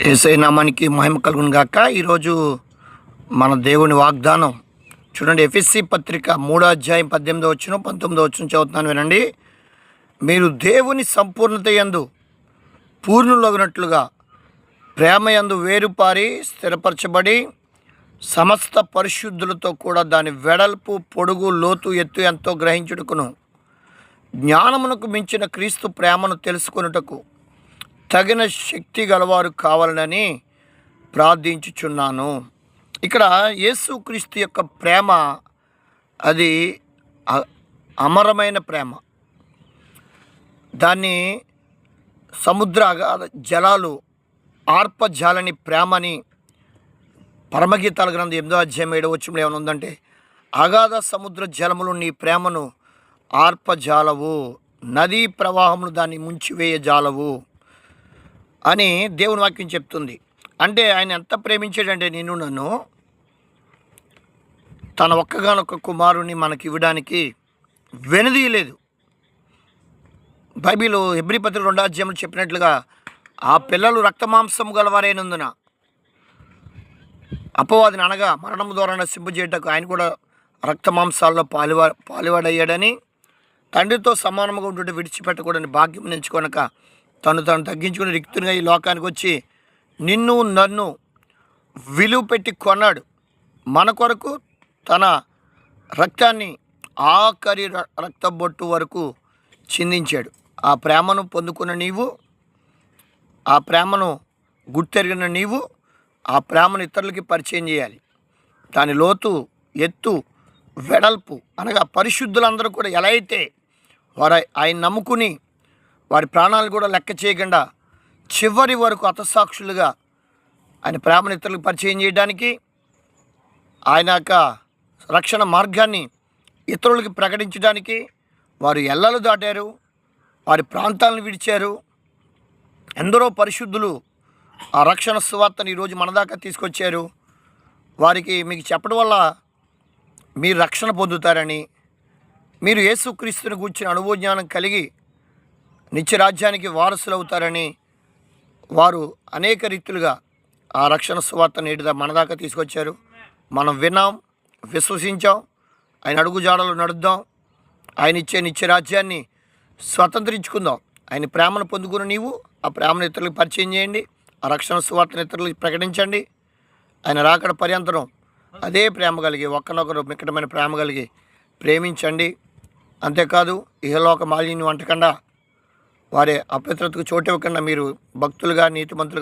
యేసయ్య నామానికి మహిమ కలుగును గాక. ఈరోజు మన దేవుని వాగ్దానం చూడండి. ఎఫెసీ పత్రిక 3వ అధ్యాయం 18 19 చదువుతున్నాను, వినండి. మీరు దేవుని సంపూర్ణత యందు పూర్ణులగినట్లుగా ప్రేమ యందు వేరుపారి స్థిరపరచబడి సమస్త పరిశుద్ధులతో కూడా దాని వెడల్పు, పొడుగు, లోతు, ఎత్తు ఎంతో గ్రహించుటకును జ్ఞానమునకు మించిన క్రీస్తు ప్రేమను తెలుసుకొనుటకు తగిన శక్తి గలవారు కావాలని ప్రార్థించుచున్నాను. ఇక్కడ యేసుక్రీస్తు యొక్క ప్రేమ అది అమరమైన ప్రేమ. దాన్ని సముద్ర అగాధ జలాలు ఆర్పజాలని ప్రేమని పరమగీతాల గ్రంథం 8వ అధ్యాయం 7వ వచనంలో ఏమైనా ఉందంటే, అగాధ సముద్ర జలములు నీ ప్రేమను ఆర్పజాలవు, నదీ ప్రవాహములు దాన్ని ముంచివేయజాలవు అని దేవుని వాక్యం చెప్తుంది. అంటే ఆయన ఎంత ప్రేమించాడంటే నన్ను తన ఒక్కగానొక్క కుమారుని మనకి ఇవ్వడానికి వెనుదీయలేదు. బైబిల్ హెబ్రీ పత్రిక 2వ అధ్యాయంలో చెప్పినట్లుగా ఆ పిల్లలు రక్తమాంసం గలవారైనందున అపవాదిని అనగా మరణము ద్వారా నశింపజేయటకు ఆయన కూడా రక్తమాంసాల్లో పాలువాడయ్యాడని, తండ్రితో సమానంగా ఉంటుంటే విడిచిపెట్టకూడని భాగ్యం ఎంచుకొనక తను తగ్గించుకుని రిక్తునిగా ఈ లోకానికి వచ్చి నిన్ను నన్ను విలువ పెట్టి కొన్నాడు. మన కొరకు తన రక్తాన్ని ఆఖరి రక్తబొట్టు వరకు చిందించాడు. ఆ ప్రేమను పొందుకున్న నీవు, ఆ ప్రేమను గుర్తెరిగిన నీవు ఆ ప్రేమను ఇతరులకి పరిచయం చేయాలి. దాని లోతు, ఎత్తు, వెడల్పు అనగా పరిశుద్ధులందరూ కూడా ఎలా అయితే వారు ఆయన నమ్ముకుని వారి ప్రాణాలు కూడా లెక్క చేయకుండా చివరి వరకు హతసాక్షులుగా ఆయన ప్రేమను ఇతరులకు పరిచయం చేయడానికి, ఆయన యొక్క రక్షణ మార్గాన్ని ఇతరులకి ప్రకటించడానికి వారు ఎల్లలు దాటారు, వారి ప్రాంతాలను విడిచారు. ఎందరో పరిశుద్ధులు ఆ రక్షణ సువార్తను ఈరోజు మన దాకా తీసుకొచ్చారు. వారికి మీకు చెప్పడం వల్ల మీరు రక్షణ పొందుతారని, మీరు యేసుక్రీస్తుని గూర్చిన అనుభవజ్ఞానం కలిగి నిత్యరాజ్యానికి వారసులు అవుతారని వారు అనేక రీతులుగా ఆ రక్షణ సువార్త నేటిదా మన దాకా తీసుకొచ్చారు. మనం విన్నాం, విశ్వసించాం, ఆయన అడుగు జాడలు నడుద్దాం, ఆయన ఇచ్చే నిత్యరాజ్యాన్ని స్వతంత్రించుకుందాం. ఆయన ప్రేమను పొందుకుని నీవు ఆ ప్రేమను ఇతరులకు పరిచయం చేయండి, ఆ రక్షణ సువార్తను ఇతరులకు ప్రకటించండి. ఆయన రాకడ పర్యంతరం అదే ప్రేమ కలిగి ఒక్కనొకరు మిక్కటమైన ప్రేమ కలిగి ప్రేమించండి. అంతేకాదు ఇహలోక మాలిన్యం అంటకుండా వారి అపవిత్రతకు చోటు ఇవ్వకుండా మీరు భక్తులుగా, నీతిమంతులుగా